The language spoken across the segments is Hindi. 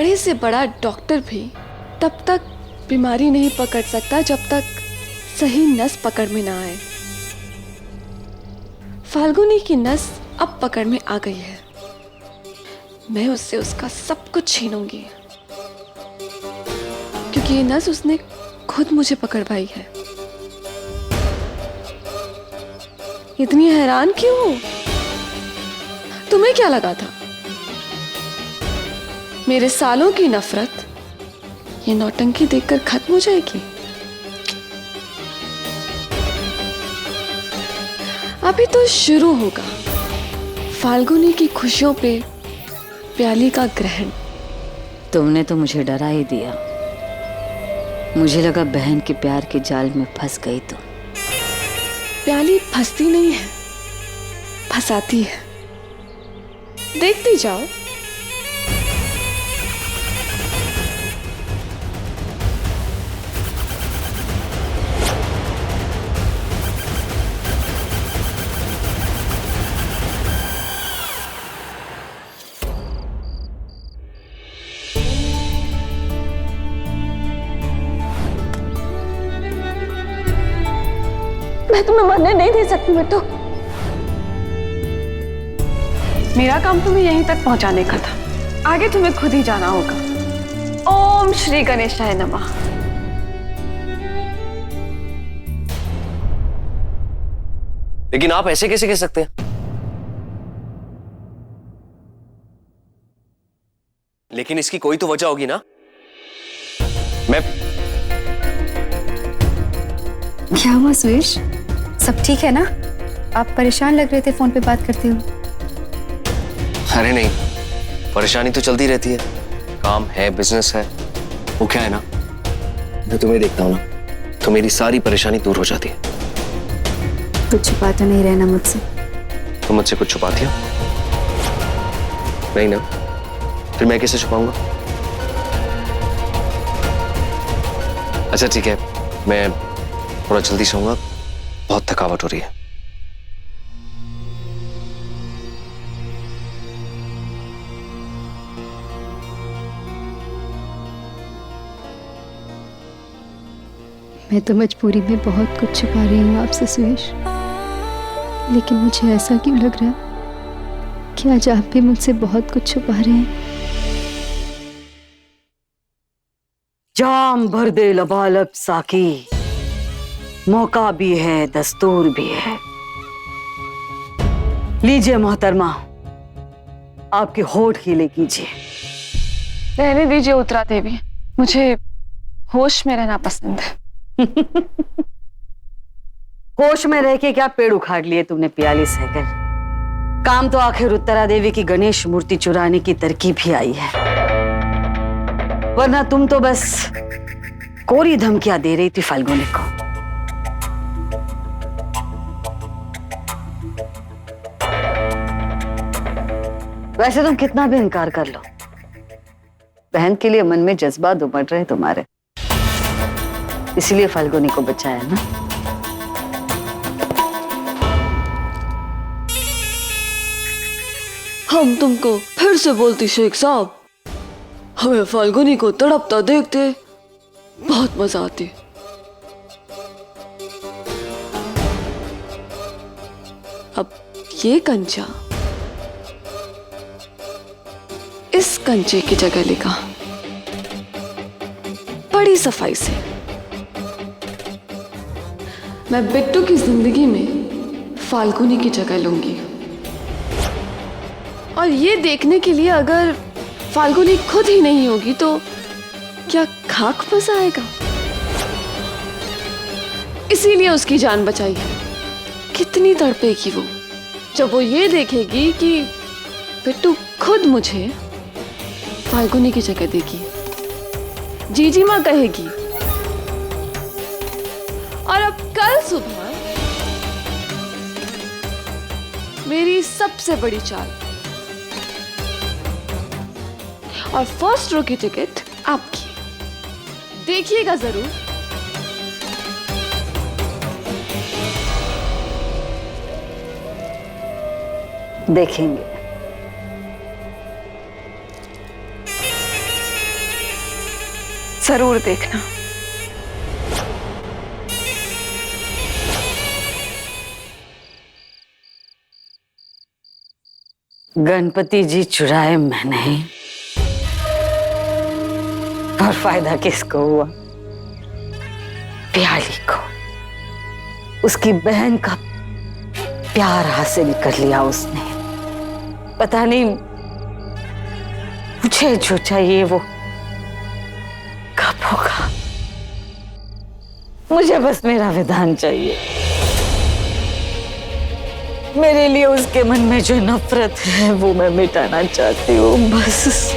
बड़े से बड़ा डॉक्टर भी तब तक बीमारी नहीं पकड़ सकता जब तक सही नस पकड़ में ना आए। फाल्गुनी की नस अब पकड़ में आ गई है। मैं उससे उसका सब कुछ छीनूंगी, क्योंकि ये नस उसने खुद मुझे पकड़वाई है। इतनी हैरान क्यों हो? तुम्हें क्या लगा था मेरे सालों की नफरत ये नौटंकी देखकर खत्म हो जाएगी? अभी तो शुरू होगा फाल्गुनी की खुशियों पे प्याली का ग्रहण। तुमने तो मुझे डरा ही दिया। मुझे लगा बहन के प्यार के जाल में फंस गई तुम। प्याली फंसती नहीं है, फंसाती है। देखती जाओ। मैं तुम्हें मरने नहीं दे सकती बिट्टू। मेरा काम तुम्हें यहीं तक पहुंचाने का था, आगे तुम्हें खुद ही जाना होगा। ओम श्री गणेशाय नमः। लेकिन आप ऐसे कैसे कह सकते हैं? लेकिन इसकी कोई तो वजह होगी ना। मैं क्या हुआ सुरेश, सब ठीक है ना? आप परेशान लग रहे थे फोन पे बात करते हुए। अरे नहीं, परेशानी तो चलती रहती है। काम है, बिजनेस है, वो क्या है ना, मैं तुम्हें देखता हूं ना तो मेरी सारी परेशानी दूर हो जाती है। कुछ छुपा तो नहीं रहना मुझसे? तुम मुझसे कुछ छुपाती हो? नहीं ना, फिर मैं कैसे छुपाऊंगा? अच्छा ठीक है, मैं थोड़ा जल्दी सोऊंगा, बहुत थकावट हो रही है। मैं तो मजबूरी में बहुत कुछ छुपा रही हूँ आपसे सुरेश, लेकिन मुझे ऐसा क्यों लग रहा है कि आज आप भी मुझसे बहुत कुछ छुपा रहे हैं। जाम भर दे लबालब साकी, मौका भी है दस्तूर भी है। लीजिए मोहतरमा, आपके होठ गीले कीजिए। रहने दीजिए उत्तरा देवी, मुझे होश में रहना पसंद है। होश में रह के क्या पेड़ उखाड़ लिए तुमने प्याली सहकर? काम तो आखिर उत्तरा देवी की गणेश मूर्ति चुराने की तरकीब ही आई है, वरना तुम तो बस कोरी धमकियां दे रही थी फाल्गुनी को। वैसे तुम कितना भी इनकार कर लो, बहन के लिए मन में जज्बात उमड़ रहे तुम्हारे, इसलिए फाल्गुनी को बचाया ना। हम तुमको फिर से बोलती शेख साहब, हमें फाल्गुनी को तड़पता देखते बहुत मजा आती। अब ये कंचा इस कंचे की जगह लेगा, बड़ी सफाई से। मैं बिट्टू की जिंदगी में फाल्गुनी की जगह लूंगी, और ये देखने के लिए अगर फाल्गुनी खुद ही नहीं होगी तो क्या खाक मजा आएगा। इसीलिए उसकी जान बचाई है। कितनी तड़पेगी वो जब वो ये देखेगी कि बिट्टू खुद मुझे फाल्गुनी की जगह देगी। जीजी माँ कहेगी, और अब कल सुबह मेरी सबसे बड़ी चाल, और फर्स्ट रो की टिकट आपकी। देखिएगा जरूर। देखेंगे। जरूर देखना। गणपति जी चुराए मैं नहीं, और फायदा किसको हुआ? प्याली को। उसकी बहन का प्यार हासिल कर लिया उसने। पता नहीं मुझे जो चाहिए वो कब होगा। मुझे बस मेरा विधान चाहिए। मेरे लिए उसके मन में जो नफरत है वो मैं मिटाना चाहती हूँ बस।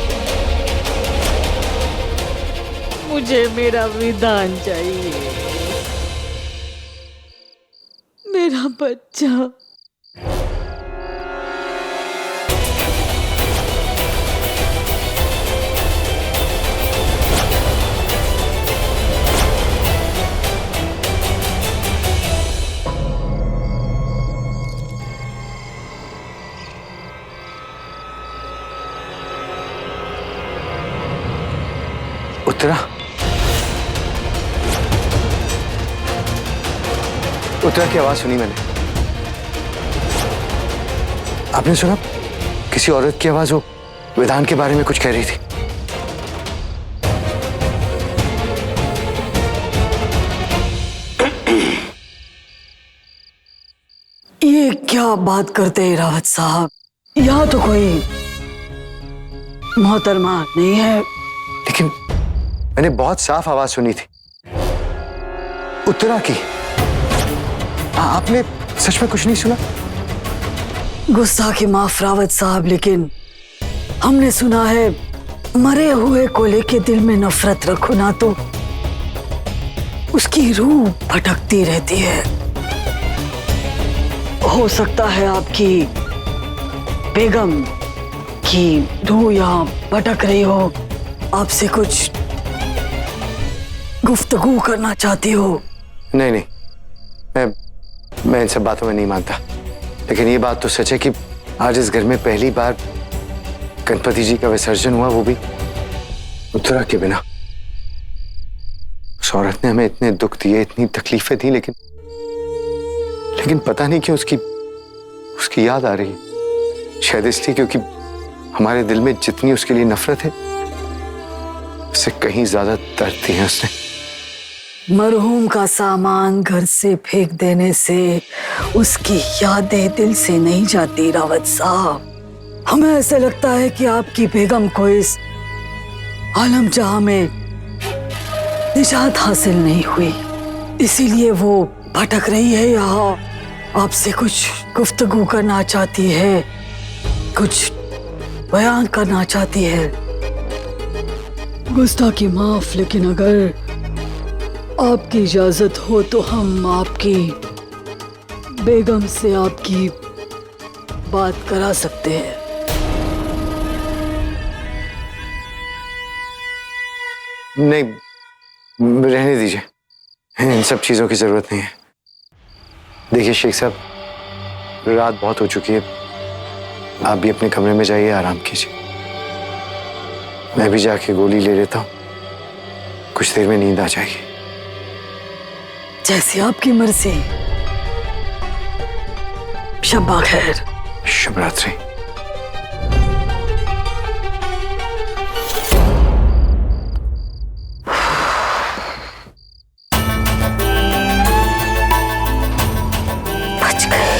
मुझे मेरा विधान चाहिए, मेरा बच्चा। उत्तरा, उत्तरा की आवाज सुनी मैंने। आपने सुना? किसी औरत की आवाज, वो विधान के बारे में कुछ कह रही थी। ये क्या बात करते हैं रावत साहब? यहाँ तो कोई मोहतरमा नहीं है। लेकिन मैंने बहुत साफ आवाज सुनी थी, उत्तरा की। आपने सच में कुछ नहीं सुना? गुस्सा की माफ रावत साहब, लेकिन हमने सुना है मरे हुए को लेके दिल में नफरत रखो ना तो उसकी रूह भटकती रहती है। हो सकता है आपकी बेगम की रूह यहाँ भटक रही हो, आपसे कुछ गुफ्तगू करना चाहती हो। नहीं नहीं, मैं इन सब बातों में नहीं मानता। लेकिन ये बात तो सच है कि आज इस घर में पहली बार गणपति जी का विसर्जन हुआ, वो भी उत्तरा के बिना। उस औरत ने हमें इतने दुख दिए, इतनी तकलीफें दी, लेकिन पता नहीं क्यों उसकी याद आ रही है। शायद इसलिए क्योंकि हमारे दिल में जितनी उसके लिए नफरत है उससे कहीं ज्यादा दर्द दिए उसने। मरहूम का सामान घर से फेंक देने से उसकी यादें दिल से नहीं जाती रावत साहब। हमें ऐसा लगता है कि आपकी बेगम को इस आलम जहां में निजात हासिल नहीं हुई, इसीलिए वो भटक रही है यहाँ। आपसे कुछ गुफ्तगू करना चाहती है, कुछ बयान करना चाहती है। गुस्ताखी माफ, लेकिन अगर आपकी इजाजत हो तो हम आपकी बेगम से आपकी बात करा सकते हैं। नहीं, रहने दीजिए, इन सब चीजों की जरूरत नहीं है। देखिए शेख साहब, रात बहुत हो चुकी है, आप भी अपने कमरे में जाइए, आराम कीजिए। मैं भी जाके गोली ले लेता हूँ, कुछ देर में नींद आ जाएगी। जैसी आपकी मर्जी। शब्बा खैर। शुभ रात्रि। बच गए।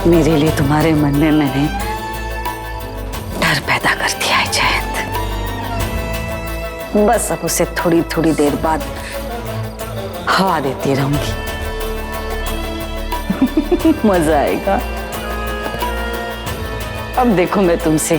मेरे लिए तुम्हारे मन में मैंने डर पैदा कर दिया है जयंत। बस अब उसे थोड़ी थोड़ी देर बाद हवा देती रहूंगी। मजा आएगा। अब देखो मैं तुमसे